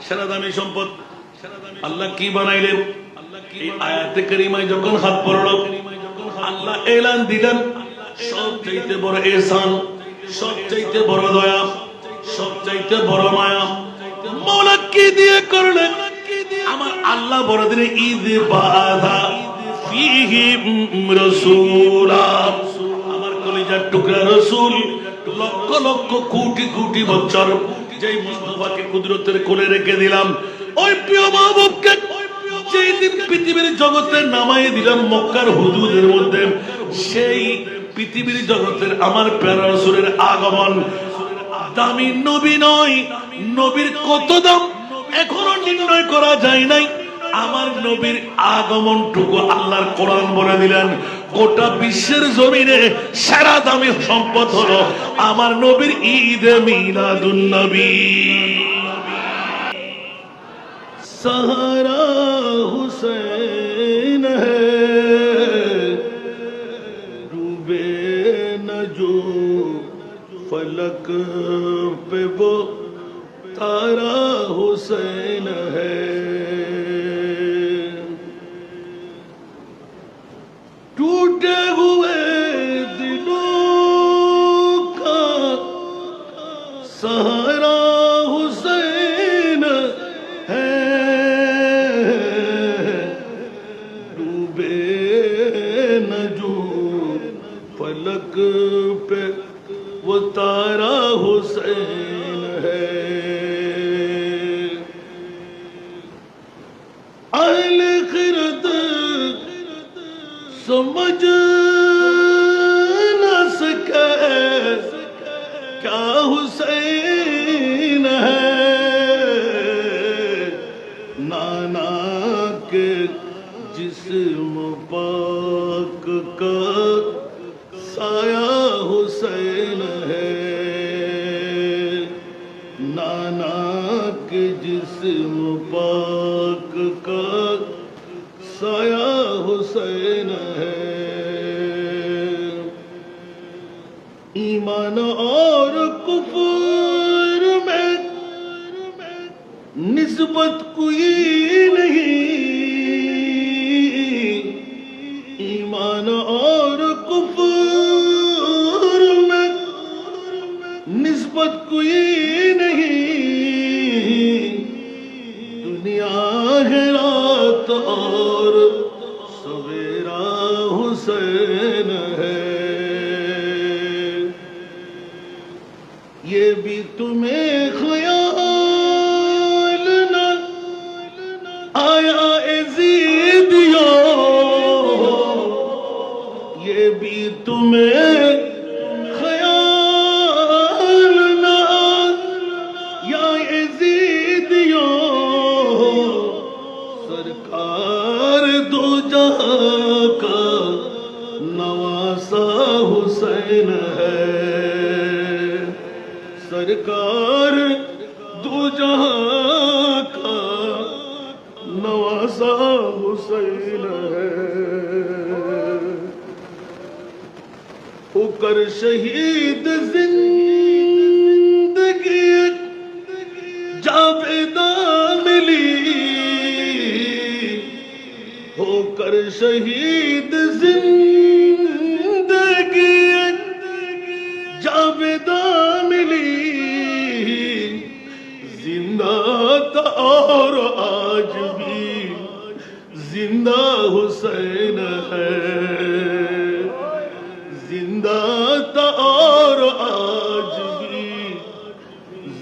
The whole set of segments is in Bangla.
সেরা দামি সম্পদ। আল্লাহ কি বানাইলেন? এই আয়াতে কারিমায় যখন হাত পড়ল, আল্লাহ এলান দিলেন সবচাইতে বড় ইহসান, সবচাইতে বড় দয়া, সবচাইতে বড় মায়া মওলা কি দিয়ে করলেন? আমার আল্লাহ বড় দিনে ঈদ বাদা ফিহি রাসূলা, আমার কলিজার টুকরা রাসূল লক্ষ লক্ষ কোটি কোটি বছর যেই মুস্তাফাকে কুদরতের কোলে রেখে দিলাম, ওই প্রিয় মাহবুবকে যেই দিন পৃথিবীর জগতে নামাই দিলাম মক্কার হুদুদের মধ্যে, সেই পৃথিবীর জগতের আমার প্যারা রাসূলের আগমন। দামি নবী নয়, নবীর কত দাম এখনো নির্ণয় করা যায় নাই। আমার নবীর আগমনটুকু আল্লাহর কোরআন বলে দিলেন, গোটা বিশ্বের জমিনে সেরা দামি সম্পদ হলো আমার নবীর ঈদে মিলাদুন নবী। সাহারা হুসैन है डूबे न जो फलक पे वो तारा हुसैन है, टूटे हुए दिलों का सहारा हुसैन है, डूबे न जो फलक पे वो तारा हुसैन है। अहले खिरत समझ न सके क्या हुसैन है, नाना के जिस्म पाक का साया हुसैन है, नाना के जिस्म पाक का साया हुसैन है। ईमान और कुफर में निस्बत कोई नहीं, ईमान और कुफर में निस्बत कोई नहीं, दुनिया है रात और सवेरा हुसैन है। ये भी तुम्हें ख्याल न आया यज़ीदियो, ये भी तुम्हें ख्याल न आया यज़ीदियो, सरकार दो जहां का नवासा हुसैन है, सरकार दो जहां का नवासा हुसैन है। होकर शहीद जिंदगी जावेदा मिली, होकर शहीद जिंदगी जावेदा मिली, जिंदा था और आज भी जिंदा हुसैन है, जिंदा था और आज भी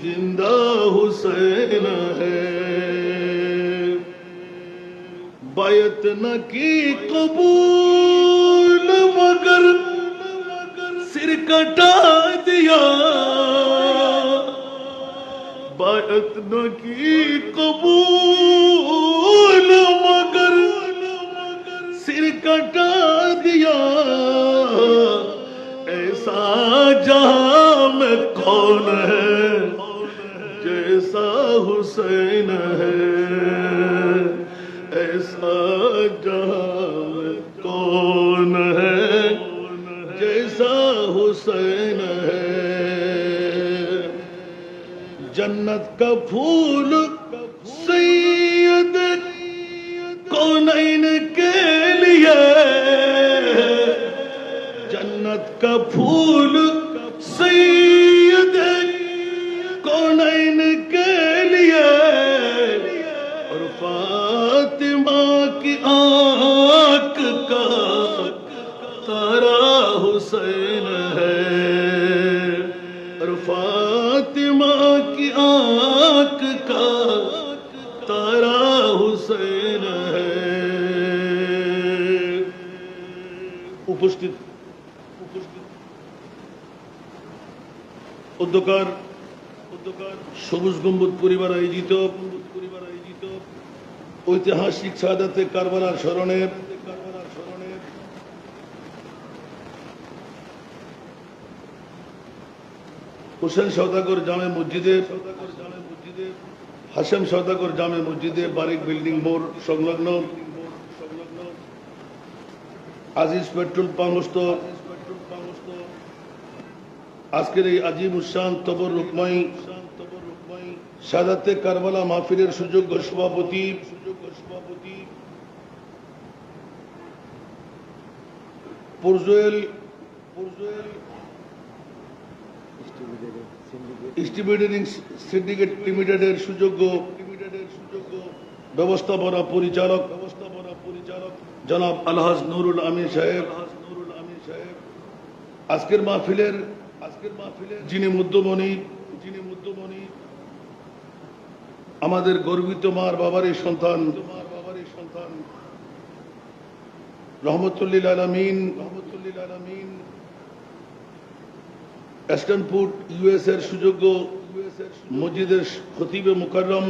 जिंदा हुसैन है। बायत न की कबूल मगर सिर कटा दिया, बायत न की कबूल मगर सिर कटा दिया, ऐसा जहां में कौन है जैसा हुसैन है, ऐसा जहां में कौन है जैसा हुसैन है। जन्नत का फूल सैयद कौनैन के लिए जन्नत का फूल सैयद कौनैन के लिए और फातिमा की आंख का तारा हुसैन है और फातिमा की आंख का तारा हुसैन है। उपस्थित অধ্যকার সবুজ গম্বুজ পরিবার আয়োজিত ঐতিহাসিক শাহাদাতে কারবালার স্মরণে হোসেন সওদাগর জামে মসজিদে হাশেম সওদাগর জামে মসজিদে বারিক বিল্ডিং মোড় সংলগ্ন আজিজ পেট্রোল পাম্পস্থ আজকের এই আজিম উসান তবরুকময় শাহাদাতে কারবালা মাহফিলের সুযোগ্য সভাপতি পুরজোয়েল ডিস্ট্রিবিউটিং সিন্ডিকেট লিমিটেডের সুযোগ্য ব্যবস্থাপনা পরিচালক জনাব আলহাজ নুরুল আমিন সাহেব আজকের মাহফিলের যিনি মুদ্দমণি আমাদের গর্বিত মার বাবারই সন্তান রহমতুল্লিল আলামিন স্ট্যানফোর্ড ইউএস এর সুযোগ্য মসজিদের খতিবে মুকাররম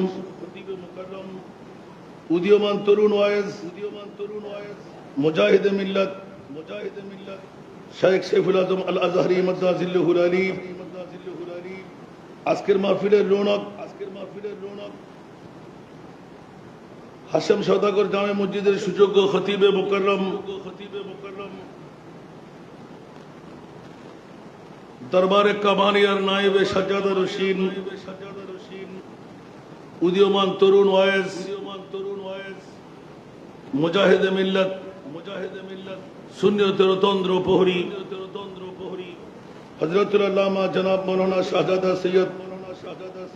উদীয়মান তরুণ ওয়াইজ মুজাহিদে মিল্লাত শেখ সৈফুল আজম আল আজহারি মাদ্দাজিল্লুহুল আলী আজকের মাহফিলের রৌনক হাশেম সওদাগর জামে মসজিদের সুযোগ্য খতিবে মুকাররম দরবারে কামানিয়ার নায়েবে সাজ্জাদা রশিদ উদীয়মান তরুণ ওয়াইজ মুজাহিদে মিল্লাত সুন্নিয়তের তন্দ্র প্রহরী হযরতুল আল্লামা জনাব মাওলানা শাহজাদা সৈয়দ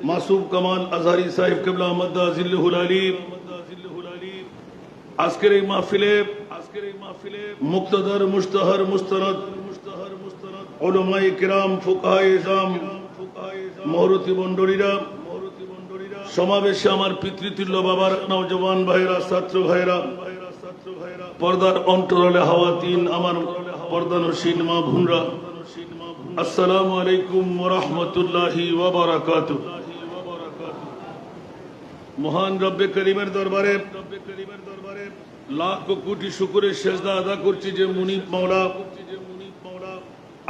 মাসুম কামাল আজহারি সাহেব কিবলা মাদ্দাজিল্লুহুল আলী আজকের এই মাহফিলে মুক্তদর মুশতাহার মুস্তানাদ উলামায়ে কিরাম ফুকাহায়ে ইজম মহরতি মণ্ডলীরা সমাবেশে আমার পিতৃতুল্য বাবার নওজওয়ান ভাইরা ছাত্র ভাইরা পর্দার অন্তরালে হাওয়াতিন আমার পর্দানশীন মা বোনরা আসসালামু আলাইকুম ওয়া রাহমাতুল্লাহি ওয়া বারাকাতুহু। মহান রব্বে করিমের দরবারে লাখ কোটি শুকরের সেজদা আদা করছি যে মুনিব মাওলা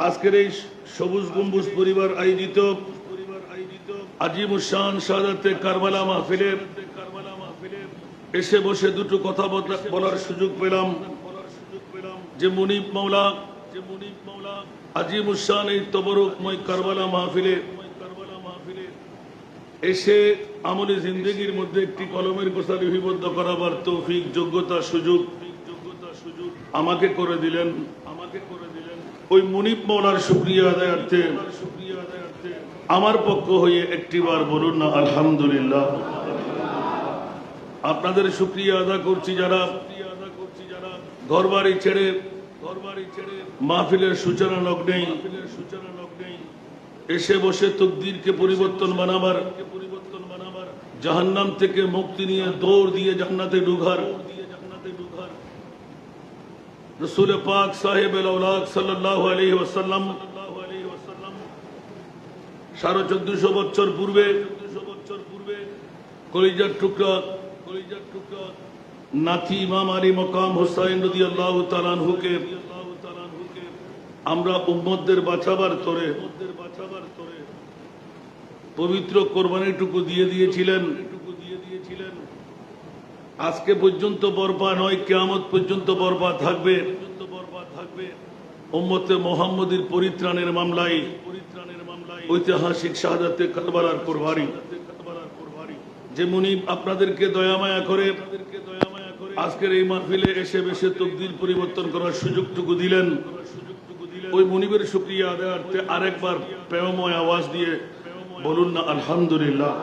আজকের এই সবুজ গম্বুজ পরিবার আয়োজিত আজিম উসান শাহাদাতে কারবালা মাহফিলে এসে বসে দুটো কথা বলার সুযোগ পেলাম যে মুনিব মাওলা আজিম উসান এই তবরুকময় কারবালা মাহফিলে এসে আমলে জিন্দেগির মধ্যে একটি কলমের গোছা লিপিবদ্ধ করাবার তৌফিক যোগ্যতা সুযোগ আমাকে করে দিলেন ওই মুনিব মাওলার শুকরিয়া আদায়ার্থে আমার পক্ষ হয়ে একটিবার বলুন না আলহামদুলিল্লাহ। আপনাদের শুকরিয়া আদা করছি যারা ঘরবাড়ি ছেড়ে মাহফিলের সূচনা লগ্নেই এসে বসে তকদিরকে পরিবর্তন বানাবার জাহান্নাম থেকে মুক্তি নিয়ে দৌড় দিয়ে জান্নাতে ঢুকার রসুল পাক সাহেব আল-আওলাদ সাল্লাল্লাহু আলাইহি ওয়াসাল্লাম 1450 বছর পূর্বে কলিজার টুকরা নাতি ইমাম আলী মকাম হুসাইন রাদিয়াল্লাহু তাআলা আনহুকে আমরা উম্মতদের বাঁচাবার তরে পবিত্র কোরবানিটুকু দিয়ে দিয়েছিলেন। আজকে পর্যন্ত বরপা নয়, কিয়ামত পর্যন্ত বরপা থাকবে উম্মতে মুহাম্মদীর পরিত্রাণের মামলায় ঐতিহাসিক শাহাদাতে কারবালার কুরবানি যে মুনিব আপনাদেরকে দয়া মায়া করে আজকের এই মাহফিলে এসে বেশে তকদির পরিবর্তন করার সুযোগটুকু দিলেন, ওই মুনিবের শুকরিয়া আদায়ার্থে আরেকবার প্রেমময় আওয়াজ দিয়ে বলুন না আলহামদুলিল্লাহ।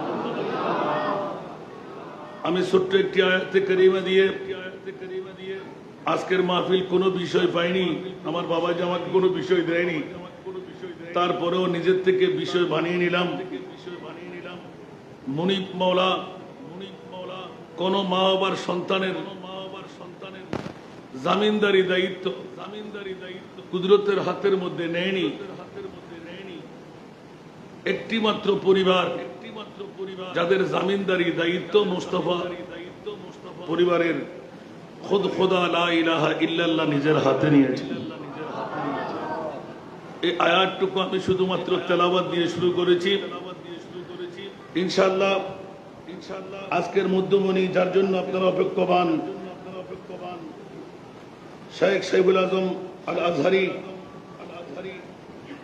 আমি ছোট্ট একটি আয়াতে কারিমা দিয়ে আজকের মাহফিল কোনো বিষয় পাইনি, আমার বাবা যে আমাকে কোনো বিষয় দেয়নি, তারপরেও নিজের থেকে বিষয় বানিয়ে নিলাম। মুনিব মাওলা কোন মা বাবার সন্তানের জামিনদারি দায়িত্ব কুদরতের হাতের মধ্যে নেয়নি। একটি মাত্র পরিবার যাদের জামিনদারি দায়িত্ব মুস্তাফা পরিবারের খুদ খোদা লা ইলাহা ইল্লাল্লাহ নিজের হাতে নিয়েছে। এই আয়াতটুকু আমি শুধুমাত্র তেলাওয়াত দিয়ে শুরু করেছি। ইনশাআল্লাহ আজকের মধ্যমণি যার জন্য আপনারা অপেক্ষমান, শেখ সাইফুল আজম আল আজহারি,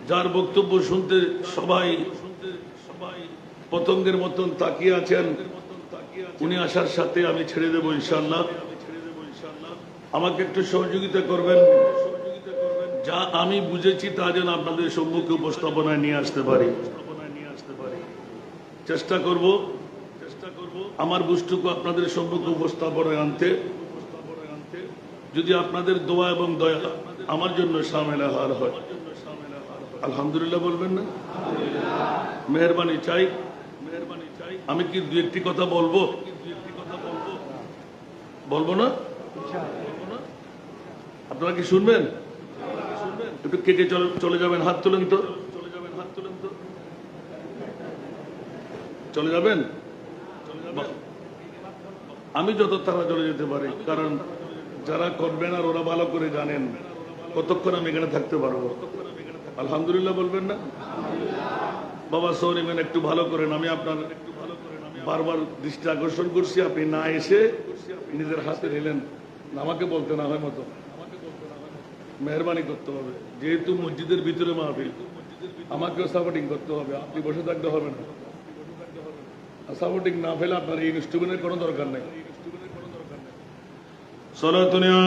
যার বক্তব্য শুনতে সবাই পতঙ্গের মতন তাকিয়ে আছেন, উনি আসার সাথে আমি ছেড়ে দেব ইনশাআল্লাহ। আমাকে একটু সহযোগিতা করবেন, যা আমি বুঝেছি তা যেন আপনাদের সম্মুখে উপস্থাপনায় নিয়ে আসতে পারি। চেষ্টা করব আমার বুঝটুকু আপনাদের সম্মুখে উপস্থাপনায় আনতে। যদি আপনাদের দোয়া এবং দয়া আমার জন্য শামিল হয়, আলহামদুলিল্লাহ বলবেন না? মেহরবানি চাই। আমি কি দু একটি কথা বলবো? বলবো না? আপনারা কি শুনবেন? একটু কেটে চলে যাবেন, হাত তোলেন তো। চলে যাবেন? আমি যত তারা চলে যেতে পারি, কারণ যারা করবেন আর ওরা ভালো করে জানেন কতক্ষণ আমি এখানে থাকতে পারবো। আলহামদুলিল্লাহ বলবেন না? বাবা সৌরিমেন একটু ভালো করেন। আমি আপনার বারবার দৃষ্টি আকর্ষণ করছি, আপনি না এসে নিজের হাতে নিলেন, আমাকে বলতে না হয় মতো মেহরবানি করতে হবে। যেহেতু মসজিদের ভিতরে মাহফিল, আমাকেও সাপোর্টিং করতে হবে, আপনি বসে থাকতে হবে না। সাপোর্টিং না ফেলে আপনার এই ইনস্ট্রুমেন্টের কোনো দরকার নেই। সলাতুনিয়া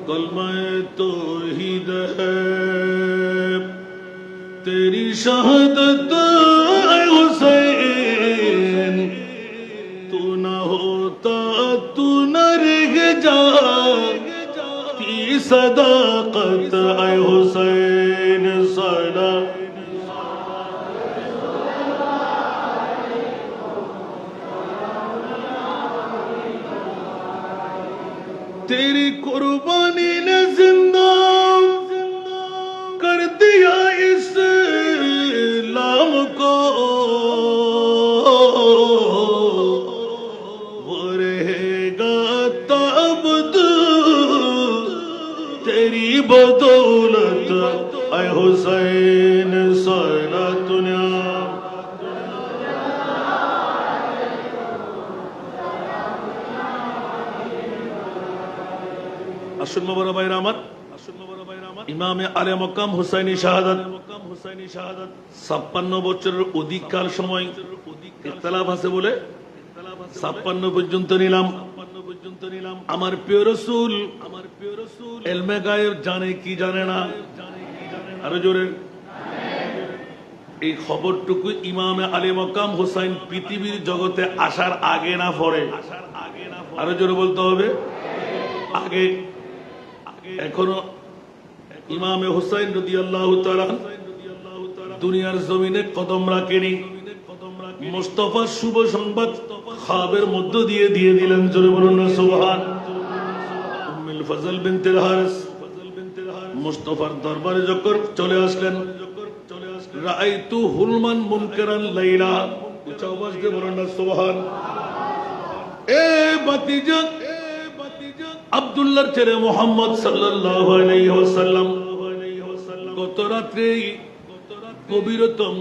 कलमाए तौहीद है तेरी शहादत ऐ हुसैन, तू न होता तू न रह जाती सदाकत ऐ हुसैन। सला तेरी कुर्बानी ने जिंदा कर दिया इस्लाम को, वो रहेगा ताबद तेरी बदौलत ऐ हुसैन। सलातुना আসুন বড় ভাইরা আমার, ইমামে আলে মকাম হুসাইনি শাহাদাত 56 বছরের অধিক কাল সময় ইখতিলাফ আছে বলে 56 পর্যন্ত নিলাম। আমার প্রিয় রাসূল ইলমে গায়েব জানে কি জানে না? আরো জোরে। এই খবরটুকু ইমামে আলে মকাম হুসাইন পৃথিবীর জগতে আসার আগে না পরে? আরো জোরে বলতে হবে, আগে। এখনো ইমামে হুসাইন রাদিয়াল্লাহু তাআলা দুনিয়ার জমিনে কদম রাখেনি। মুস্তাফার শুভ সংবাদ খাবের মধ্য দিয়ে দিলেন। জোরে বলুন না সুবহান। উম্মুল ফজল বিনতে হারিস মুস্তাফার দরবারে যখন চলে আসলেন, রাআইতু হুলমান মুনকারান লাইলা, উচ্চ আওয়াজ দিয়ে বলুন না সুবহান। এ ভাতিজা আব্দুল্লাহর ছেলে মুহাম্মদ সাল্লাল্লাহু আলাইহি ওয়াসাল্লাম গত রাতে গভীরতম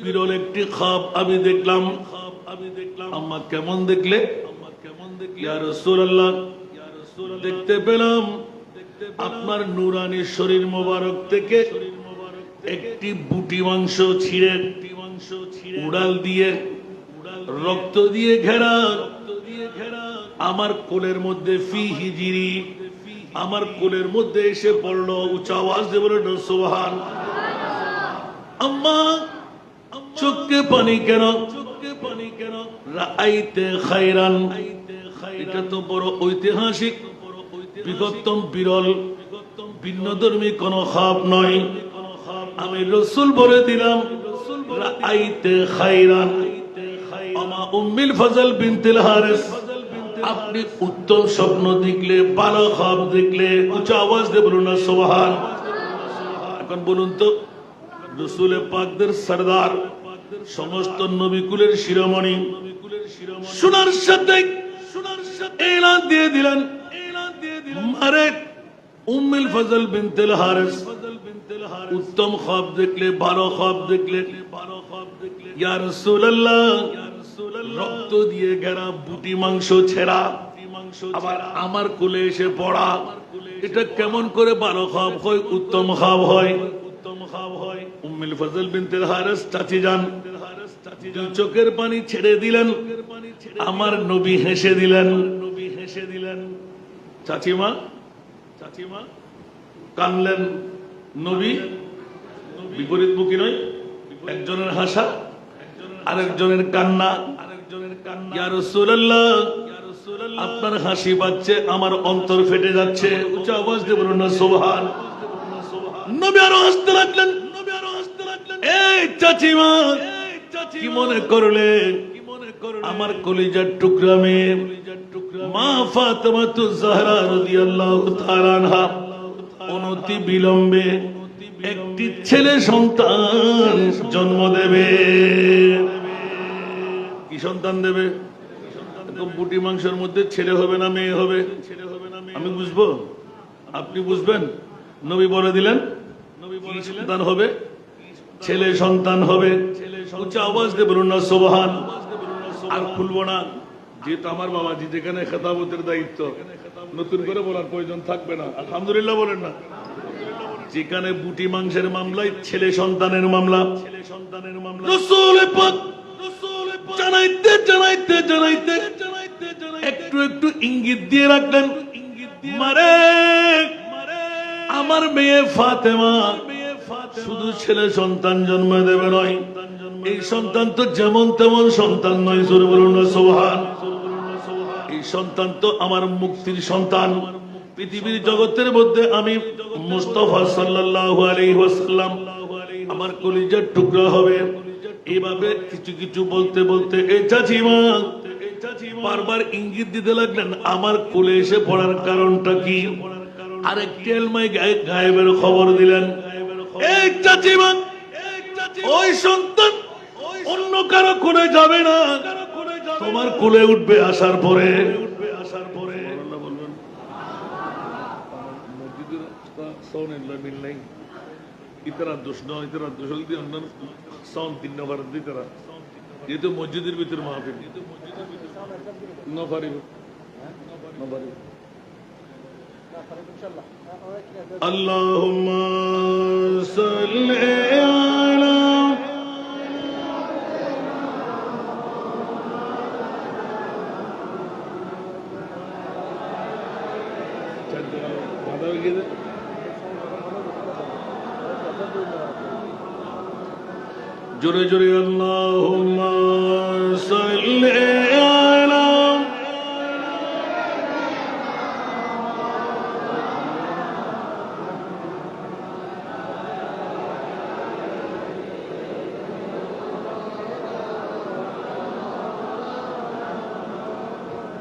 বিরল একটি খাব আমি দেখলাম। আম্মা কেমন দেখলে? ইয়া রাসূলুল্লাহ, দেখতে পেলাম আপনার নুরানি শরীর মোবারক থেকে একটি বুটি মাংস ছিঁড়ে উড়াল দিয়ে রক্ত দিয়ে ঘেরা আমার কোলের মধ্যে ফি হিজিরি, আমার কোলের মধ্যে এসে পড়লো। উঁচা আওয়াজ দিয়ে বলে সুবহান। আম্মা চোখে পানি কেন? রাআইতে খায়রান, এটা তো বড় ঐতিহাসিক, বৃহত্তম, বিরল, ভিন্নধর্মী কোন খাব নয়। আমি রাসূল বলে দিলাম রাআইতে খায়রান। আমা উম্মুল ফজল বিনতুল হারিস, আপনি উত্তম স্বপ্ন দেখলে, ভালো খাব দেখলে উঁচা আওয়াজ দিয়ে বলুন না সুবহান। এখন বলুন তো, রাসূল পাকদের সরদার, সমস্ত নবীকুলের শিরোমণি, শোনার সাথে এলান দিয়ে দিলেন, মারে উম্মুল ফজল বিনতুল হারিস উত্তম খাব দেখলে, ভালো খাব দেখলে, ইয়া রাসূলুল্লাহ, রক্ত দিয়ে ঘেরা বুটি মাংস ছেঁড়া, আবার আমার কোলে এসে পড়া, এটা কেমন করে ভালো খাব হয়, উত্তম খাব হয়? উম্মুল ফজল বিনতুল হারিস চাচি যান, চোখের পানি ছেড়ে দিলেন। আমার নবী হেসে দিলেন। চাচিমা কানলেন, নবী বিপরীতমুখী নয়, একজনের হাসা আরেকজনের কান্না। ইয়া রাসূলুল্লাহ, আপনার হাসি পাচ্ছে, আমার অন্তর ফেটে যাচ্ছে। উচ্চ আওয়াজ দিয়ে বলুন না সুবহান। নবী আরো হাসতে লাগলেন। এই চাচিমা, কি মনে করলে? আমার কলিজার টুকরা মেয়ে মা ফাতেমাতুজ জাহরা রাদিয়াল্লাহু তাআলা আনহা অনতি বিলম্বে একটি ছেলে সন্তান জন্ম দেবে। কি সন্তান দেবে? বুটি মাংসের মধ্যে ছেলে হবে না মেয়ে হবে? আমি বুঝবো, আপনি বুঝবেন? নবী বলে দিলেন কি সন্তান হবে? ছেলে সন্তান হবে। উচ্চ আওয়াজ দিয়ে বলুন না সুবহান। আর খুলবো না, যেহেতু আমার বাবাজি, যেখানে খেতাবতের দায়িত্ব, নতুন করে বলার প্রয়োজন থাকবে না। আলহামদুলিল্লাহ বলেন না। যেখানে বুটি মাংসের মামলায় ছেলে সন্তানের মামলা, রাসূল পাক জানাইতে জানাইতে জানাইতে একটু একটু ইঙ্গিত দিয়ে রাখলেন, মারে আমার মেয়ে ফাতেমা শুধু ছেলে সন্তান জন্ম দেবে নয়, এই সন্তান তো যেমন তেমন সন্তান নয়। জোরে বলুন না সুবহান। এই সন্তান তো আমার মুক্তির সন্তান। পৃথিবীর জগতের মধ্যে আমি মুস্তাফা সাল্লাল্লাহু আলাইহি ওয়াসাল্লাম আমার কলিজার টুকরা হবে। এইভাবে কিছু কিছু বলতে বলতে এই চাচিমা বারবার ইঙ্গিত দিতে লাগলেন আমার কোলে এসে পড়ার কারণটা কি। আরেকটি এলমাই গায়েবের খবর দিলেন, এই চাচিমা, ওই সন্তান অন্য কারো কোলে যাবে না, তোমার কোলে উঠবে আসার পরে। ইতারা দোষ নয়, ইতারা দোষ হলে অন্যান্য সাউন্ড 3 নম্বর দিই তারা, যেহেতু মসজিদের ভিতর মাহফিল নফারি আল্লাহুম্মা সাল্লি আলা জোরে জোরে আল্লাহুম্মা সাল্লি আলা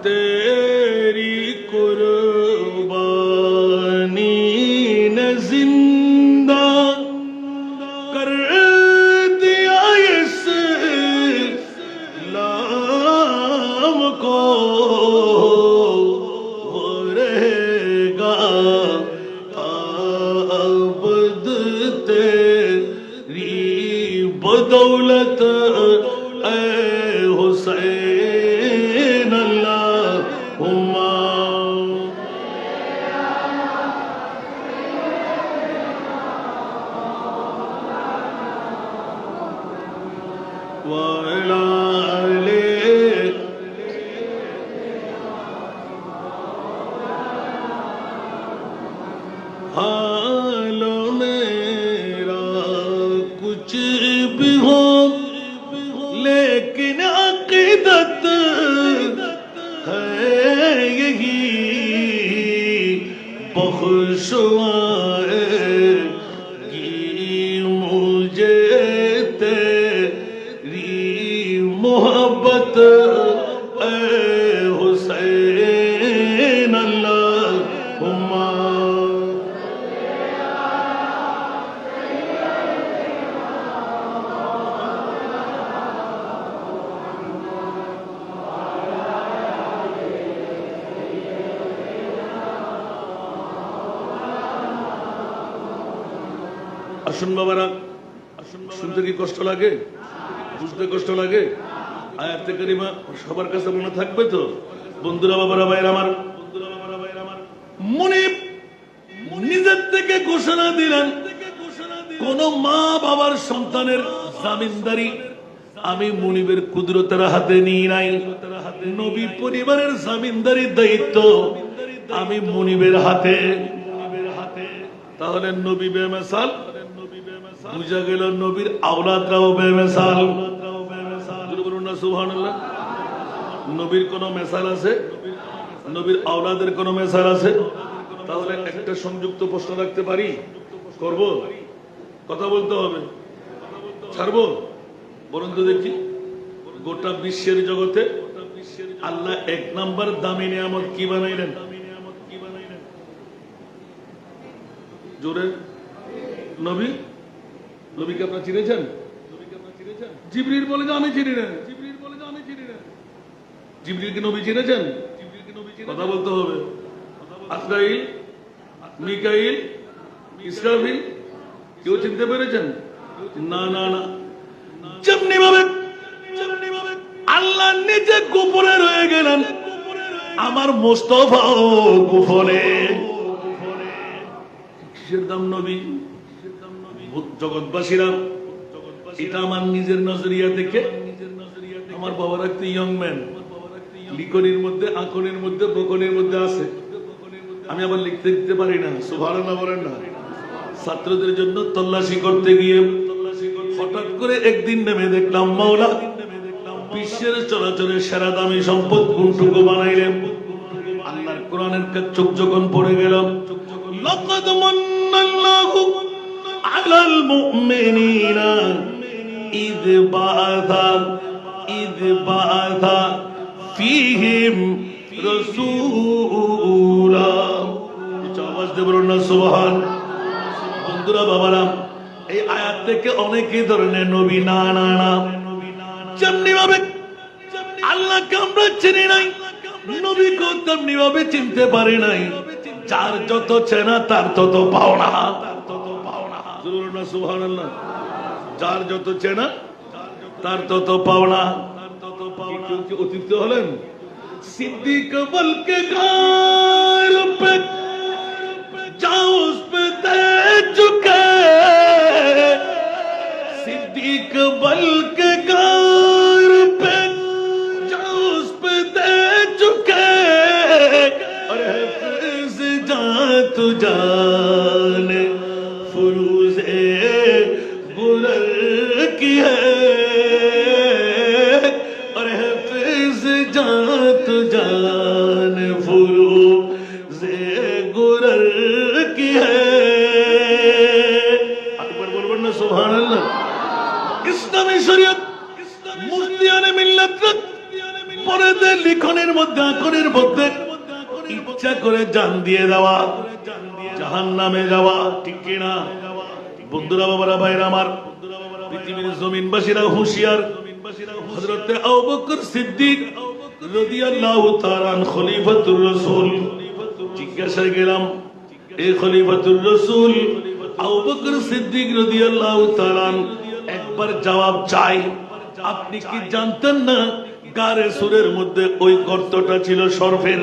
तेरी कुर्बानी ने जिंदा कर दिया इस्लाम को, वो रहेगा अबद तेरी बदौलत ऐ हुसैन। 1 وعلى آله हालों मेरा कुछ भी हो लेकिन अकीदत है यही बख्शवाएगी मुझे तेरी मोहब्बत ऐ हुसैन अल्लाहुम्मा আসুন বাবারা, শুনতে কি কষ্ট লাগে? বুঝতে কষ্ট লাগে? আয়াতে কারিমা সবার কাছে মনে থাকবে তো? বন্ধুরা, বাবারা, ভাইরা আমার, মুনিব নিজের থেকে ঘোষণা দিলেন, কোন মা বাবার সন্তানের জামিনদারি আমি মুনিবের কুদরতের হাতে নিয়ে নাই। নবী পরিবারের জামিনদারির দায়িত্ব আমি মুনিবের হাতে। তাহলে নবী বেমিসাল, বুঝা গেল নবীর আওলাদরাও বেমিসাল। বলুন না সুবহানাল্লাহ। নবীর কোন মেসাল আছে? নবীর আওলাদের কোন মেসাল আছে? তাহলে একটা সংযুক্ত প্রশ্ন রাখতে পারি? করব? কথা বলতে হবে? ছাড়বো? বলুন তো দেখি। গোটা বিশ্বের জগতে আল্লাহ এক নাম্বার দামি নিয়ামত কি বানাইলেন? জোরে নবী। নবীকে আপনারা চিনেছেন? জিবরিল বলে যে আমি চিনি না। জিবরিলকে নবী চিনেছেন? কথা বলতে হবে। আজরাইল, মিকাইল, ইসরাফিল কেউ চিনতে পেরেছেন? না না না। যেমনি ভাবে আল্লাহ নিজে গোপনে রয়ে গেলেন, আমার মোস্তফাও গোপনে। কিসের দাম নবী? জগৎবাসীরা এটা আমার নিজের নজরিয়া দেখে, আমার বাবার একটা ইয়ং ম্যান লিখনির মধ্যে, আঁকনের মধ্যে, বকনের মধ্যে আছে। আমি আবার লিখতে দিতে পারি না। সুবহানাল্লাহ বলেন না। ছাত্রদের জন্য তল্লাশি করতে গিয়ে হঠাৎ করে একদিন নেমে দেখলাম মাওলা বিশ্বের চলাচলের সেরা দামি সম্পদ কোনটুকু বানাইলেন। আল্লাহর কোরআনের চোখ যখন পড়ে গেলাম, লাকাদ মান্নাল্লাহু আলাল মুমিনিনা ইয বাআথা ফীহিম রাসূলা। আওয়াজ দিয়ে বলুন না সুবহান। বন্ধুরা, বাবারা, এই আয়াত থেকে অনেকেই ধরনের নবী না না না। যেমনি ভাবে আল্লাহকে আমরা চিনি নাই, নবীকে তেমনি ভাবে চিনতে পারি নাই। যার যত চেনা তার তত পাওনা। সুবহানাল্লাহ। যার যত চেনা তার তত পাওনা। অতিরিক্ত হলেন সিদ্দিক বলকে গায়ের पे जाओ उस पे दे चुके, सिद्दीक बल के गार पे जाओ उस पे दे चुके, और हाफिज जान तू जान फुरूज़े गुलर की है, और हाफिज जान तू जान फुरूज़े गुलर की है। একবার বলবেন না সুবহানাল্লাহ। ইসলামী শরীয়ত মুফতিয়ানে মিল্লাত পরে লিখনের মধ্যে, আঁকনের মধ্যে ইচ্ছা করে জান দিয়ে দেওয়া, জাহান্নামে যাওয়া, ঠিক কিনা? বন্ধুরা, বাবারা, ভাইরা আমার, পৃথিবীর জমিনবাসীরা হুঁশিয়ার। হযরত আবু বকর সিদ্দিক রাদিয়াল্লাহু তাআলা খলিফাতুর রাসূল। জিজ্ঞাসা গেলাম, এ খলিফাতুর রাসূল আবু বকর সিদ্দিক রাদিয়াল্লাহু তাআলা, একবার জবাব চাই, আপনি কি জানতেন না গারে সুরের মধ্যে ওই গর্তটা ছিল সরফের?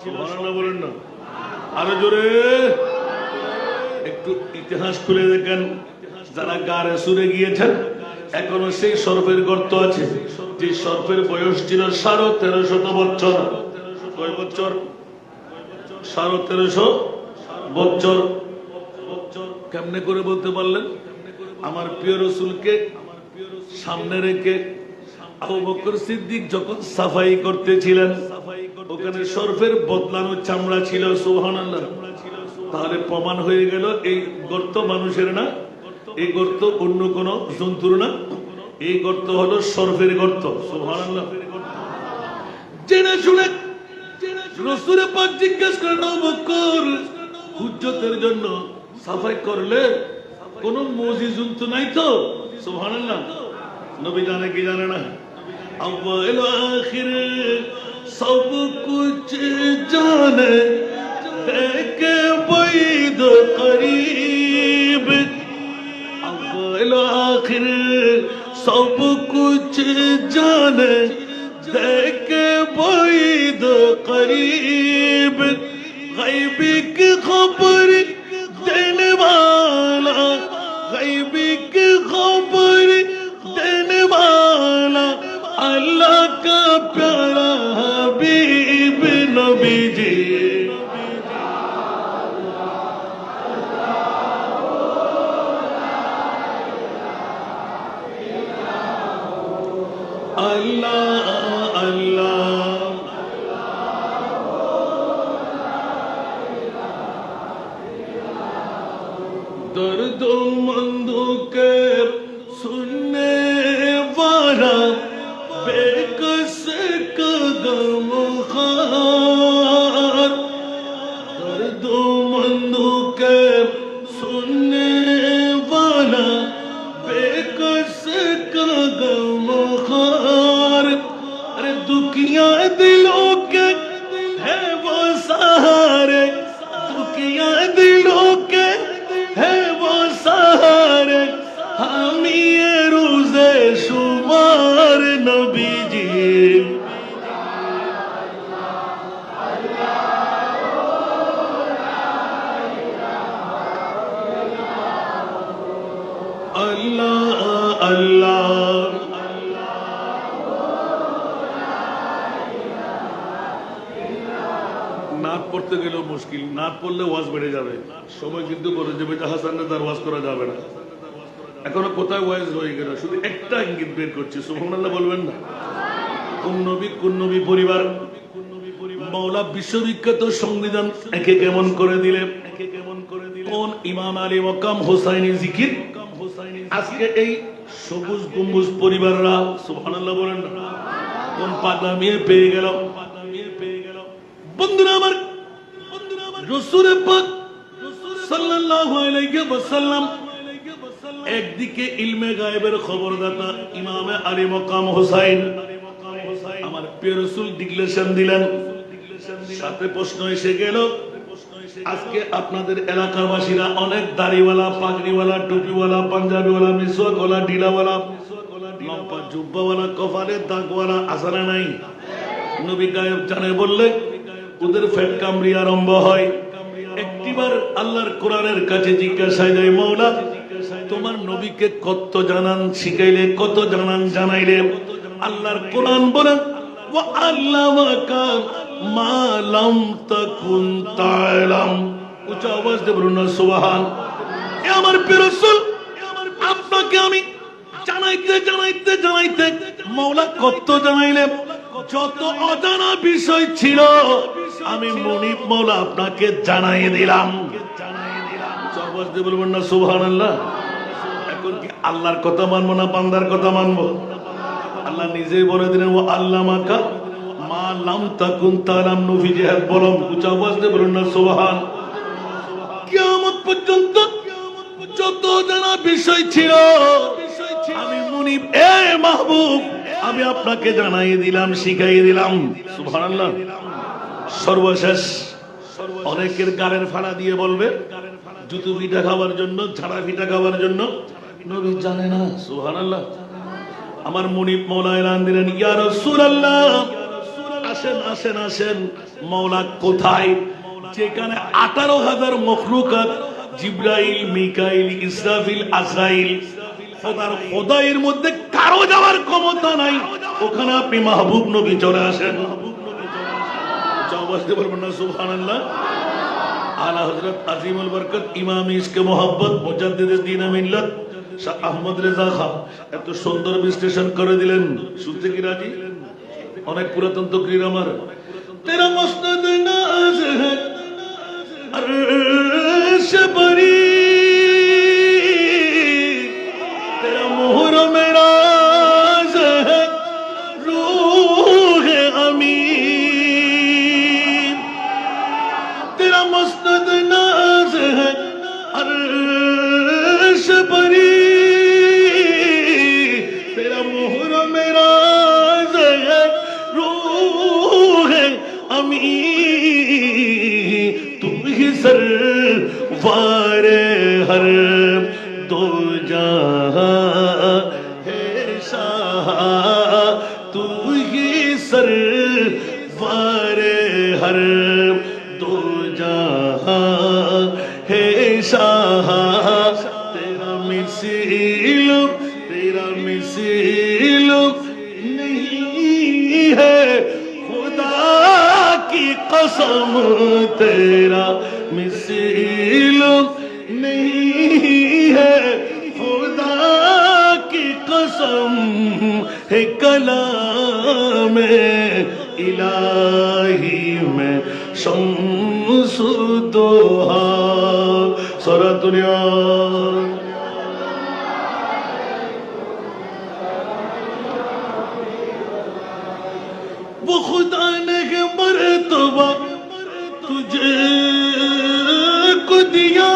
সুবহানাল্লাহ বলেন না, আরো জোরে। একটু ইতিহাস খুলে দেখেন, যারা গারে সুরে গিয়েছেন এখনো সেই সর্পের গর্ত আছে, যে সর্পের বয়স ছিল 1350 বছর। কয় বছর? 1350 বছর। কেমনে করে বলতে পারলেন? আমার প্রিয় রাসূলকে সামনে রেখে আবু বকর সিদ্দিক যখন সাফাই করতেছিলেন, ওখানে সর্পের বদলানো চামড়া ছিল। সুবহানাল্লাহ। তাহলে প্রমাণ হয়ে গেল এই গর্ত মানুষের না, এই গর্ত অন্য কোন জন্তুর না, এই গর্ত হলো সর্পের গর্ত। সুবহানাল্লাহ। জেনে শুনে রাসূল পাক জিজ্ঞেস করেন, আবু বকর, হুজ্জতের জন্য সাফাই করলে কোন মুজিজুন তো নাই তো? সুবহানাল্লাহ। নবী জানে কি জানে না? अव्वल आखिर सब कुछ जाने देखे बैद करीब। अव्वल आखिर सब कुछ जाने देखे बैद करीब। गैबी की खबर देने वाला, गैबी की खबर देने वाला अल्लाह का प्यारा हबीब नबी जी। अल्लाह अल्लाह दर्द मंदू के सुनने वाला, बेकस का गमखार। दर्द मंदू के सुनने वाला, बेकस का गमखार। अरे दुखिया दिलों के है वो सहारे, दुखिया दिलों के है वो सहारे। हम ये रोज़े शुमार नबी जी। अल्लाह अल्लाह নাত পড়তে গেলেও মুশকিল, নাত পড়লে ওয়াজ বেড়ে যাবে, সময় কিন্তু বলে যাবে যে হাসান তার ওয়াজ করা যাবে না। এখনো কোথায় ওয়াজ হয়ে গেল? শুধু একটা ইঙ্গিত বের করছি, সুবহানাল্লাহ বলবেন না? কোন নবী পরিবার, মাওলা বিশ্ববিখ্যাত সংবিধান একে কেমন করে দিলে, কোন ইমাম আলী মকাম হোসাইনি জিকির। আজকে এই সবুজ গম্বুজ পরিবাররা, সুবহানাল্লাহ বলেন না, কোন পাগলামি পেয়ে গেল। বন্ধুরা আমার, রাসূল পাক সাল্লাল্লাহু আলাইহি ওয়াসাল্লাম একদিকে ইলমে গায়েবের খবরদাতা ইমামে আলী মকাম হোসাইন, আমার প্রিয় রাসূল ডিক্লেরেশন দিলেন। সাথে প্রশ্ন এসে গেল, আজকে আপনাদের এলাকাবাসীরা অনেক দাড়িওয়ালা, পাগড়িওয়ালা, টুপিওয়ালা, পাঞ্জাবিওয়ালা, মিসওয়াকওয়ালা, ঢিলাওয়ালা, লম্বা জুব্বাওয়ালা, কপালে দাগওয়ালা আছে না নাই? নবী গায়েব জানে বললে ওদের ফেট কামড়ি আরম্ভ হয়। একটিবার আল্লাহর কোরআনের কাছে জিজ্ঞাসা যায়, মাওলা তোমার নবীকে কত জানান শিখাইলে, কত জানান জানাইলে? আল্লাহর কোরআন বলেন, ওয়া আল্লামাকা মা লাম তাকুন তা'লাম। উচ্চ আওয়াজ দিয়ে বলুন না সুবহান। এ আমার প্রিয় রাসূল, আপনাকে আমি জানাইতে জানাইতে জানাইতে মাওলা কত জানাইলেন। যত অজানা বিষয় ছিল আমি মুনিব মাওলা আপনাকে জানাই দিলাম। আওয়াজ দিয়ে বলবেন না সুবহানাল্লাহ। এখন কি আল্লাহর কথা মানবো না বান্দার কথা মানবো? আল্লাহ নিজেই বলে দিলেন, ও আল্লামাকা মা লাম তাকুন তা'লাম। নবী জিহাদ বলুন, উচ্চ আওয়াজ দিয়ে বলুন না সুবহান। কিয়ামত পর্যন্ত যত জানা বিষয় ছিল আমি মুনিব, এ মাহবুব আমি আপনাকে জানাই দিলাম, শিখাই দিলাম। সুবহানাল্লাহ। সর্বশেষ অনেকের গালের ফাড়া দিয়ে বলবে জুতো পিঠা খাওয়ার জন্য, ঝাড়া পিঠা খাওয়ার জন্য, নবী জানে না। সুবহানাল্লাহ। আমার মুনিব মাওলা এলান দিলেন, ইয়া রাসূলুল্লাহ আসেন আসেন আসেন। মাওলা কোথায়? যেখানে 18,000 মখলুকাত, জিবরাইল, মিকাইল, ইসরাফিল, আজরাইল খোদার খোদাইয়ের মধ্যে কারো যাওয়ার ক্ষমতা নাই, ওখানে আপনি মাহবুব নবী চলে আসেন। আওয়াজ দিয়ে বলবেন না সুবহানাল্লাহ। আলা হযরত আজিমুল বরকত ইমাম ইশকে মোহাব্বত মুজাদ্দিদে দ্বীন মিল্লাত শাহ আহমদ রেজা খান এত সুন্দর বিশ্লেষণ করে দিলেন। শুনতে কি রাজি? অনেক পুরাতন তকরীর আমার। তেরা মুসনদ নাজ है अर्श बरी तेरा मोहर मेरा है रूह अमीन तेरा मुस्नद नाज है अर्श बरी तेरा मोहर मेरा है रूह अमीन तू ही सरवार हर दो जहां है शाह तू ही सरवार हर दो जहां है शाह तेरा मिसाल नहीं है खुदा की कसम तेरा मिसाल नहीं है खुदा की कसम है कलाम इलाही में शम्सुद्दोहा सारा दुनिया वो खुदा ने मर्तबा तुझे को दिया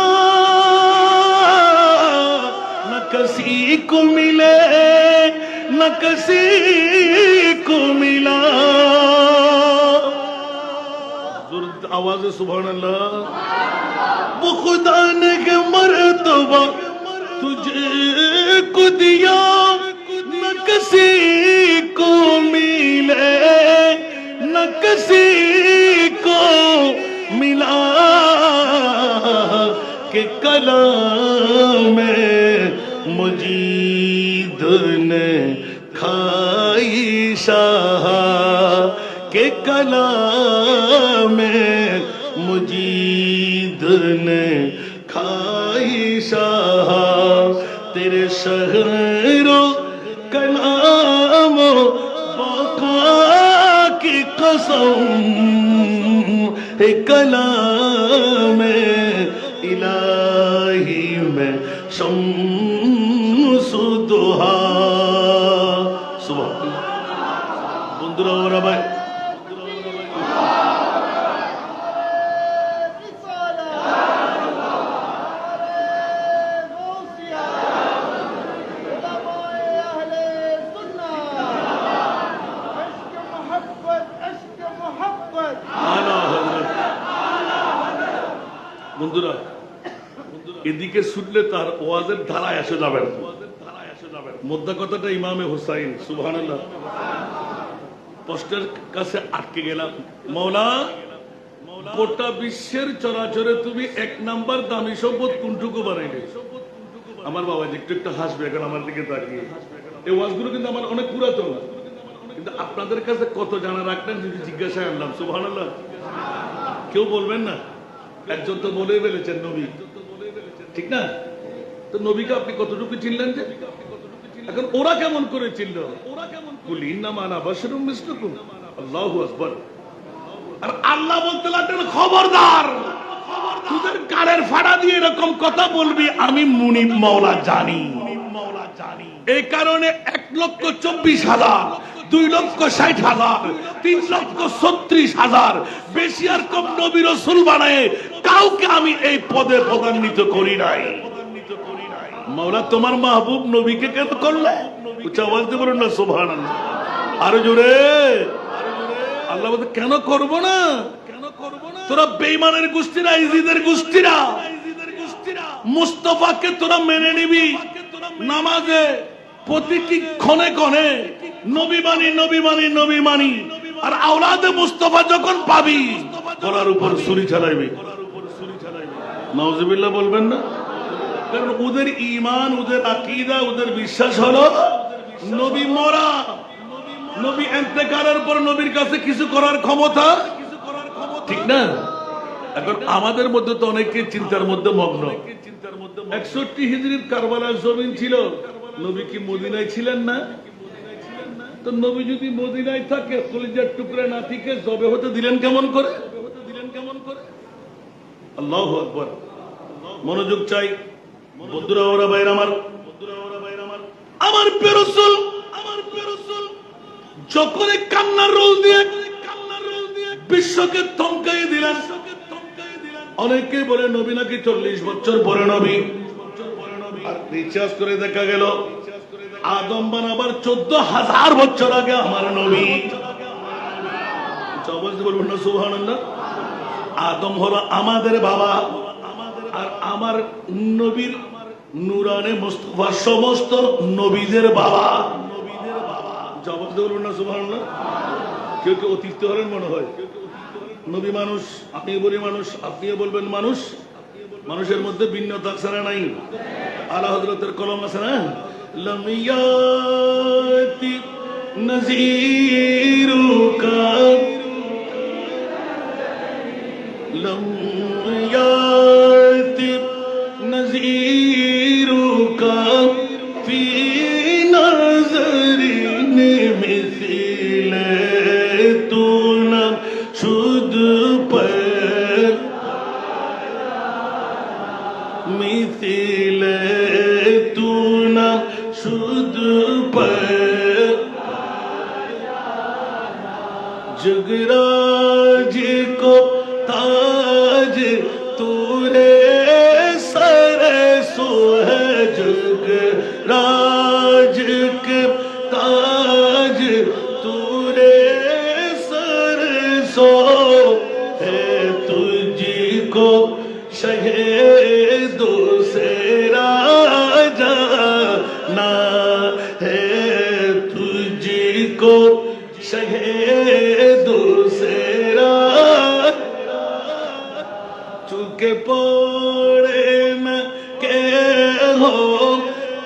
न किसी को मिले न किसी को मिला। आवाज सुभान अल्लाह। वो खुदा ने मर्तबा तुझे को दिया न किसी को मिले न किसी को मिला के कलाम मुजीद ने खाई शाह के कलाम मुजीद ने खाई शाह तेरे शहरों कलाम बाका की कसम है कलाम इलाही में शम्सुद्दोहा। सुभान बंधुरा और भाई বন্ধুরা এদিকে শুনলে তার ওয়াজের ধারায় এসে যাবেন। মোদ্দা কথাটা ইমামে হুসাইন সুবহানাল্লাহ পোস্টের কাছে আটকে গেলাম। মওলা গোটা বিশ্বের চরাচরে তুমি এক নাম্বার দামি সম্পদ কোনটুকু বানাইলে? আমার বাবা একটু একটু হাসবে এখন আমার দিকে তাকিয়ে। এই ওয়াজগুলো কিন্তু আমার অনেক পুরাতন, কিন্তু আপনাদের কাছে কত জানা রাখলেন যদি জিজ্ঞাসা আনলাম। সুবহানাল্লাহ। কেউ বলবেন না? একজন তো বলেই ফেলেছেন নবী, ঠিক না? তো নবীকে আপনি কতটুকু চিনলেন? যে এখন ওরা কেমন করে চিনল? কুল ইন্নামা আনা বাশারুম মিসলুকুম। আল্লাহু আকবার। আর আল্লাহ বলতে লাগলেন খবরদার, তোদের কানের ফাড়া দিয়ে এরকম কথা বলবি আমি মুনিব মাওলা জানি। এই কারণে 1,24,000 2,60,000 3,36,000 বেশি আর কম নবী রাসূল বানায় কাউকে আমি এই পদে পদান্বিত করি নাই। মাওলা তোমার মাহবুব নবীকে কেন করলে? উচ্চ আওয়াজ দিয়ে বলুন না সুবহানাল্লাহ। আরো জোরে। আল্লাহ বলতে কেন করব না? তোরা বেঈমানের গোষ্ঠীরা, ইজিদের গোষ্ঠীরা, মুস্তাফাকে তোরা মেনে নিবি নামাজে প্রতিটি ক্ষণে ক্ষণে নবী মানি নবী মানি নবী মানি, আর আওলাদে মুস্তাফা যখন পাবি গলার উপর ছুরি চালাইবি। নাউজুবিল্লাহ বলবেন না? কারণ ওদের ঈমান, ওদের আকীদা, ওদের বিশ্বাস হলো নবী মরা, নবী ইন্তেকালের পর নবীর কাছে কিছু করার ক্ষমতা, ঠিক না? এখন আমাদের মধ্যে তো অনেকে চিন্তার মধ্যে মগ্ন। 61 হিজরির কারবালার জমিন ছিল, নবী কি মদিনায় ছিলেন না? তো নবী যদি মদিনায় থাকে, কলিজার টুকরা নাতিকে জবে হতে দিলেন কেমন করে? আল্লাহু আকবার। মনোযোগ চাই বন্ধুরা, ওরা ভাইরা আমার, আমার প্রিয় রাসূল যখন কান্নার রোল দিয়ে বিশ্বকে থমকাই দিলেন। অনেকে বলে নবী নাকি 40 বছর পরে নবী, আর রিচার্জ করে দেখা গেল আদম বানাবার 14,000 বছর আগে আমার নবী। বলবেন না সুবহানাল্লাহ? আদম হলো আমাদের বাবা, আর আমার নবীর নূরানে মুস্তাফা সমস্ত নবীদের বাবা। জবাব বলবেন না সুবহানাল্লাহ? কেউ কেউ অতিরিক্ত হলেন মনে হয়। নবী মানুষ, আপনি বলি মানুষ, আপনিও বলবেন মানুষ। মানুষের মধ্যে ভিন্নতা আছে না নাই? আলা হযরতের কলম আছে না? লাম ইয়াতি নাযীরুকা, লাম ইয়াতি নাযীরুকা ফি নাযরিন মিসলে তু না শুদ পর মিসলে তু না শুদ পর जगराज को ताज तूरे सर सो है, जगराज के ताज तूरे सर सो है, तुझको शहीदों से राजा ना है, तुझको शहीदों से चुके पड़े न के हो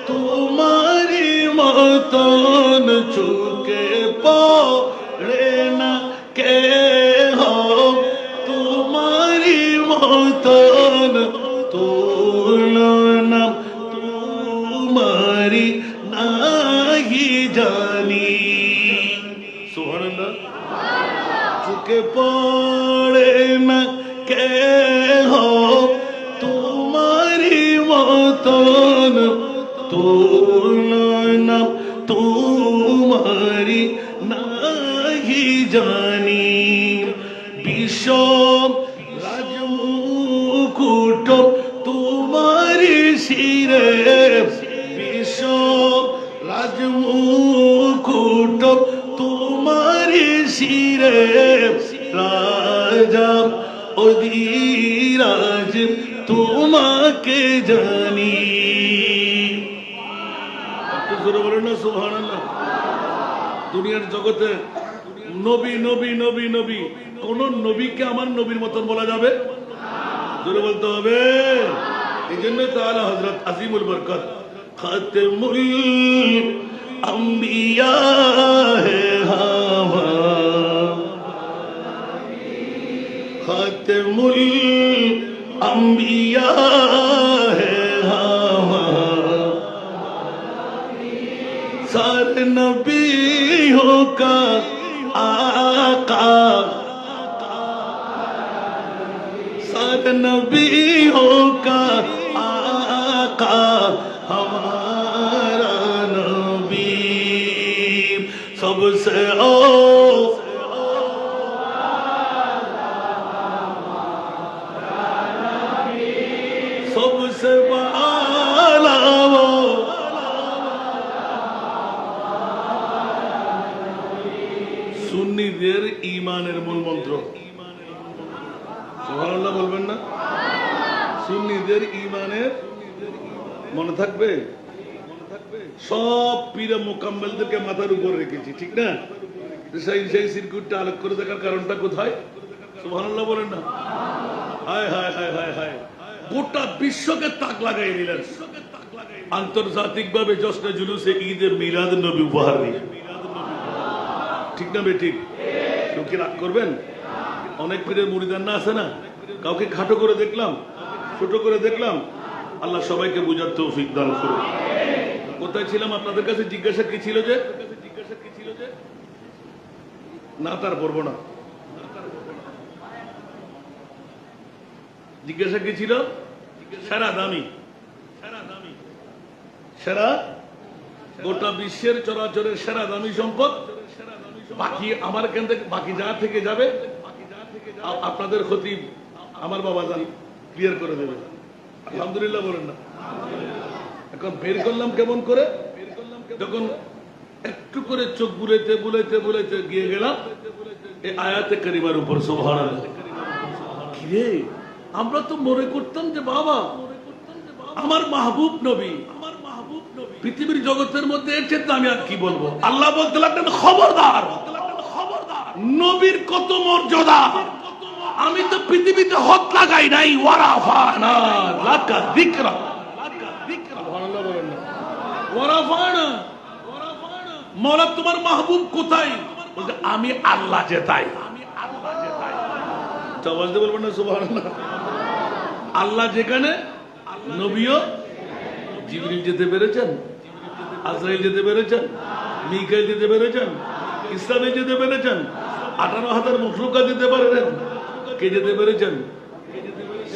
तुम्हारी मतन, चुके पड़े न के हो तुम्हारी मतन, तुलना तुम्हारी नहीं जानी। सुभानअल्लाह। चुके पड़े न के हो तुम्हारी मतन, तुलना तुम्हारी नहीं जानी। विश्व राजमुकुट तुम्हारी सिरे, विश्व राजमुकुट तुम्हारी सिरे, राजा অধিরাজ তোমাকে জানি। বলেন না সুবহানাল্লাহ? দুনিয়ার জগতে নবী নবী নবী নবী, কোন নবীকে আমার নবীর মতন বলা যাবে? জোরে বলতে হবে। এই জন্য তো আলা হযরত আজিমুল বরকত খাতমুল আম্বিয়া হে হাওয়া, खातिमुल अंबिया है हवा, सारे नबियों का आका, सारे नबियों का आका हमारा नबी, सबसे सबसे बाला वो সুন্নিদের ঈমানের মূল মন্ত্র। সুবহানাল্লাহ বলবেন না? সুন্নিদের ঈমানের মনে থাকবে? সব পীরে মোকাম্মেলদেরকে মাথার উপর রেখেছি, ঠিক না? সেই সেই সিরকুটটা আলোক করে দেখার কারণটা কোথায়? সুবহানাল্লাহ বলেন না? হায় হায় হায় হায় হায় গোটা বিশ্বকে তাক লাগাই দিলেন, আন্তর্জাতিক ভাবে জশ্নে জুলুসে ঈদের মিলাদ নবী উপহার দিয়ে। ঠিক না বেঠিক? কেউ কি রাগ করবেন? অনেক পীরের মুরিদান্না আছে না, কাউকে খাটো করে দেখলাম, ছোট করে দেখলাম। আল্লাহ সবাইকে বুঝার তৌফিক দান করুন। কোথায় ছিলাম? আপনাদের কাছে জিজ্ঞাসা কি ছিল যে না, তার পড়বো না। জিজ্ঞাসা কি ছিল? সেরা দামি, সেরা গোটা বিশ্বের চরাচরের সেরা দামি সম্পদ। বাকি আমার কেন থেকে বাকি যা থেকে যাবে আপনাদের ক্ষতি আমার বাবা জান ক্লিয়ার করে দেবে। আলহামদুলিল্লাহ বলেন না? এখন বের করলাম কেমন করে? যখন একটু করে চোখ বুলাইতে বুলাইতে বুলাইতে গিয়ে গেলাম এই আয়াতে কারিমার উপর। সুবহানাল্লাহ। কিরে, আমরা তো মনে করতাম যে বাবা আমার মাহবুব নবী, পৃথিবীর জগতের মধ্যে এর চেয়ে আমি আর কি বলবো। আল্লাহ বলতে লাগলেন খবরদার, নবীর কত মর্যাদা, আমি তো পৃথিবীতে হক লাগাই নাই। ওয়ারাফানা লাকা যিকরা, সুবহানাল্লাহ বলেন না? ওয়ারাফানা, মওলা তোমার মাহবুব কোথায়? বলতে আমি আল্লাহ যেতাই। আওয়াজে বলবেন না সুবহানাল্লাহ? আল্লাহ যেখানে নবীও। জিবরিল যেতে পেরেছেন, আজরাইল যেতে পেরেছেন, মিকাইল যেতে পেরেছেন, ইসরাফিল যেতে পেরেছেন, 18,000 মখলুকাত যেতে পারেন। কে যেতে পেরেছেন?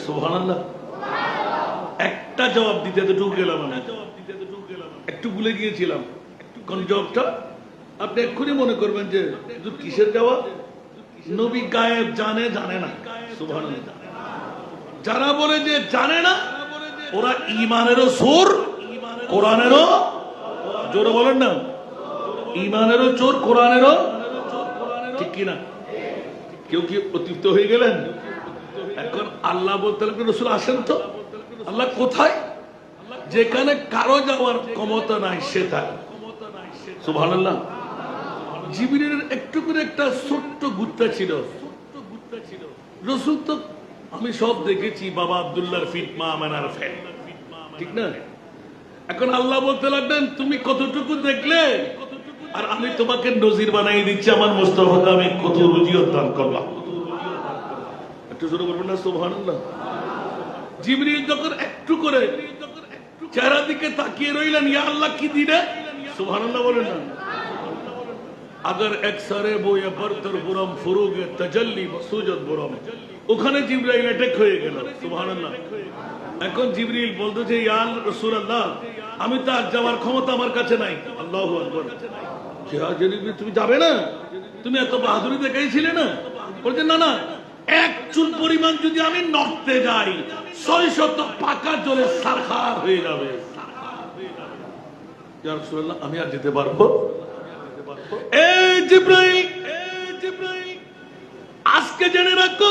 সুবহানাল্লাহ। একটা জবাব দিতে এতটুকু গেলাম, একটু ভুলে গিয়েছিলাম। কোন জবাবটা? আপনি এক্ষুনি মনে করবেন যে কিসের জবাব? নবী গায়েব জানে, জানে না। সুবহানাল্লাহ। যারা বলে যে জানে না, ওরা ইমানেরও চোর, কোরআনেরও জোরে বলেন না, ইমানেরও চোর, কোরআনেরও। ঠিক কিনা? কেউ কি অতিরিক্ত হয়ে গেলেন? এখন আল্লাহ বলতে লাগলেন রাসূল আসেন তো। আল্লাহ কোথায়? যেখানে কারো যাওয়ার ক্ষমতা নাই সে থাকে। সুবহানাল্লাহ। জিবরিলের একটু করে একটা ছোট্ট গুত্তা ছিল। রাসূল তো আমি সব দেখেছি, বাবা আব্দুল্লাহর ফিট, মা আমেনার ফ্যান, ঠিক না? এখন আল্লাহ বলতে লাগলেন তুমি কতটুকু দেখলে, আর আমি তোমাকে নজির বানাই দিচ্ছি আমার মুস্তাফাকে আমি কত রুজিয়ত দান করলাম। একটু জোরে বলবেন না সুবহানাল্লাহ? জিবরিল যখন একটু করে চেহারা দিকে তাকিয়ে রইলেন, ইয়া আল্লাহ কি দিলে? সুবহানাল্লাহ বলেন না? अगर एक सरे बोए बरतर बुरम फुरुगे तजल्ली बसुजत बुरम, ওখানে জিবরাইল অ্যাটাক হয়ে গেল। সুবহানাল্লাহ। এখন জিবরিল বলতেছে ইয়া রাসূলুল্লাহ আমি তো আর যাওয়ার ক্ষমতা আমার কাছে নাই। আল্লাহু আকবার। তুমি যাবে না? তুমি এত বাহাদুরি দেখাইছিলে না? বলছে না না, এক চুল পরিমাণ যদি আমি নড়তে যাই 600 পাকা জলে সারখার হয়ে যাবে। ইয়া রাসূলুল্লাহ আমি আর যেতে পারবো? এই জিবরাইল, আজকে জেনে রাখো,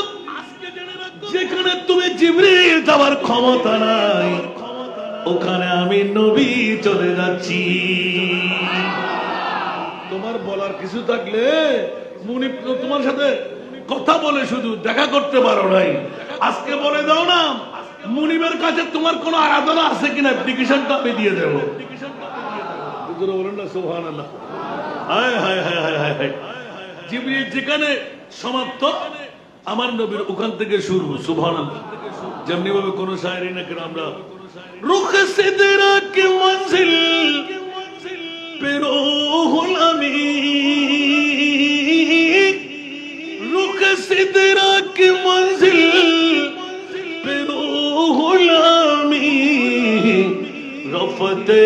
যেখানে তুমি জিবরিল যাওয়ার ক্ষমতা নাই ওখানে আমি নবী চলে যাচ্ছি। তোমার বলার কিছু থাকলে মুনিব তোমার সাথে কথা বলে শুধু দেখা করতে পারো নাই, আজকে বলে দাও না মুনিবের কাছে তোমার কোন আরাধনা আছে কিনা, অ্যাপ্লিকেশনটা আমি দিয়ে দেবো। বলেন না সুবহানাল্লাহ। হায় হায় হায় হায় হায় হায়। জিবরিল যেখানে সমাপ্ত আমার নবীর ওখান থেকে শুরু। সুবহানাল্লাহ। যেমনি ভাবে কোন শায়রি না কেন আমরা রুখ সিদরা কি মঞ্জিল পে রূহুল আমিন, রুখ সিদরা কি মঞ্জিল পে রূহুল আমিন, রফতে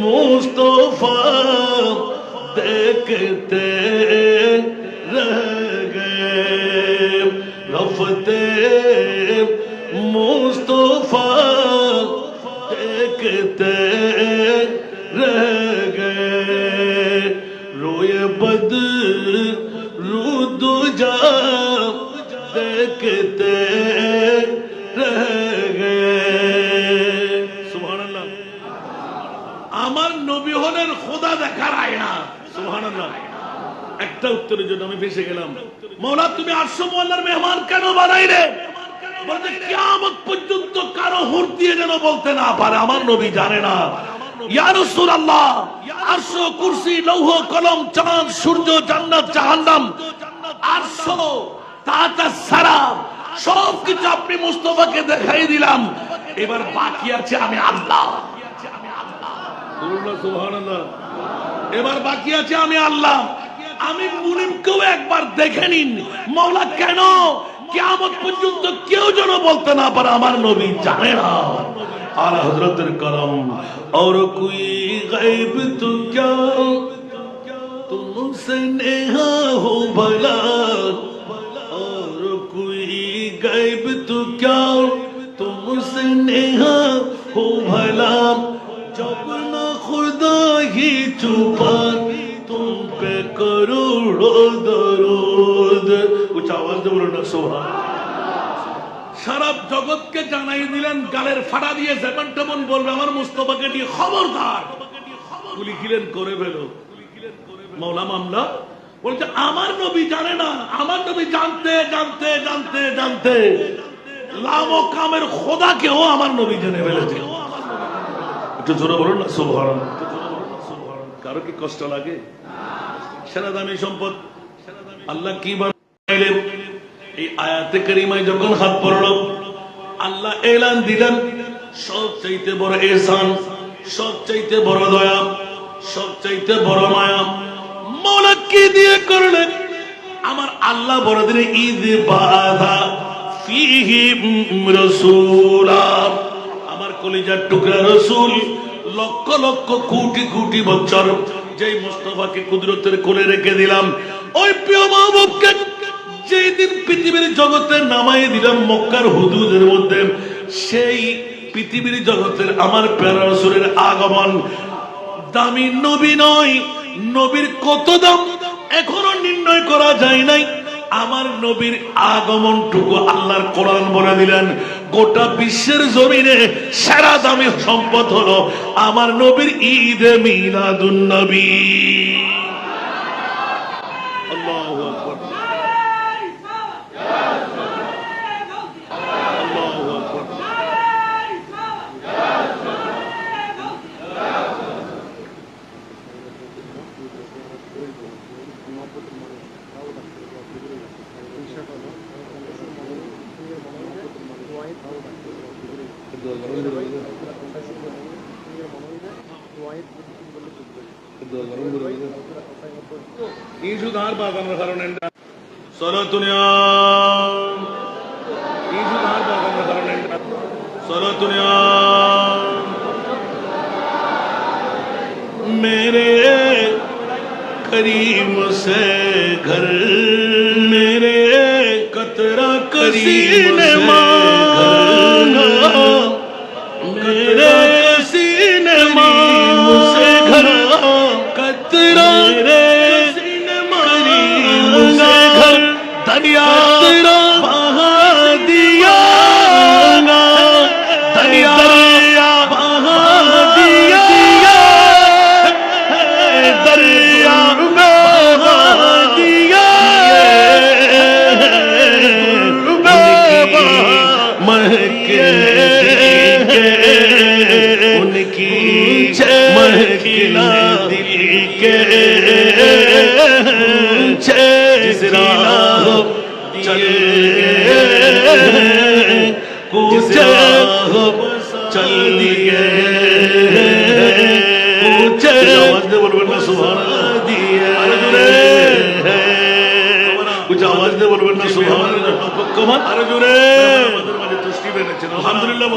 মুস্তফা देखते रह गए, रफ्ते मुस्तफा देखते रह गए, रोए बदरू दुजा देखते रह गए। सुभानाल्लाह। আমার নবী হলেন খোদা দেখার আয়না। সুবহানাল্লাহ। একটা উত্তরের জন্য আমি ফেসে গেলাম। মাওলা তুমি 800 মোয়াল্লার মেহমান কেন বানাইলে? বলতে কিয়ামত পর্যন্ত কারো হুর দিয়ে যেন বলতে না পারে আমার নবী জানে না। ইয়া রাসূলুল্লাহ, আরশ, কুরসি, লৌহ কলম, চাঁদ সূর্য, জান্নাত জাহান্নাম, আরশ তাতা সারা সবকিছু আপনি মুস্তাফাকে দেখাই দিলাম, এবার বাকি আছে আমি আল্লাহ। সুবহানাল্লাহ। এবার বাকি আছে আমি আল্লাহ। আমি মুনিমকেও একবার দেখে নিন। মাওলা কেন কিয়ামত পর্যন্ত কেউ যেন বলতে না পারে আমার নবী জানে না। আর হযরতের করম और कोई गायब तो क्या तुमसे नेहा हो भला, और कोई गायब तो क्या तुमसे नेहा हो भला, जब न खुदा ही छुपा तुम पे करोड़ों दरूद। कुछ आवाज दे बोलो ना सुभान। সারা জগৎকে জানাই দিলেন, গালের ফাটা দিয়ে যেমন তেমন বলবে আমার মুস্তাফাকে নিয়ে খবরদার, গুলি কিলেন করে ফেলো। মাওলা মামলা বলছে আমার নবী জানে না, আমার নবী জানতে জানতে জানতে জানতে লামো কামের খোদাকেও আমার নবী জেনে ফেলেছে। একটু জোরে বলুন না সুবহানাল্লাহ। কারো কি কষ্ট লাগে? সেরা দামি সম্পদ আল্লাহ কি বানাইলেন? এই আয়াতে কারিমায় যখন হাত পড়লো আল্লাহ এলান দিলেন সবচাইতে বড় ইহসান, সবচাইতে বড় দয়া, সবচাইতে বড় মায়া মাওলা কি দিয়ে করলেন? আমার আল্লাহ বড় দিনে ঈদ বাদা ফিহি রাসূলা, আমার কলিজার টুকরা রাসূল লক্ষ লক্ষ কোটি কোটি বছর যেই মুস্তাফাকে কুদরতের কোলে রেখে দিলাম, ওই প্রিয় মাহবুবকে যেই দিন পৃথিবীর জগতে নামাই দিলাম মক্কার হুদুদের মধ্যে, সেই পৃথিবীর জগতের আমার প্যারা রাসূলের আগমন দামি নবী নয়, নবীর কত দাম এখনো নির্ণয় করা যায় নাই। আমার নবীর আগমনটুকু আল্লাহর কোরআন বলে দিলেন, গোটা বিশ্বের জমিনে সেরা দামি সম্পদ হলো আমার নবীর ঈদে মিলাদুন নবী। আল্লাহু আকবার, আল্লাহু আকবার। ഈ സുധാർ ഭാഗം ഹരണണ്ട സലതുനിയാ ഈ സുധാർ ഭാഗം ഹരണണ്ട സലതുനിയാ मेरे करीम से घर मेरे कतरा करीम से मांगा, मेरे सीने से घर कतरा सीने मांगा, दरिया तेरा बहा दिया, दरिया बहा दिया, दरिया बहा दिया, महके उनकी महकिला दिल के जिस राह चल कुछ चल दिए कुछ बोलबे ना सुभान कुछ आवाज दे बोलबे ना सुभान। আরো জোরে আমাদের মাঝে তুষ্টি বেড়েছে আলহামদুলিল্লাহ।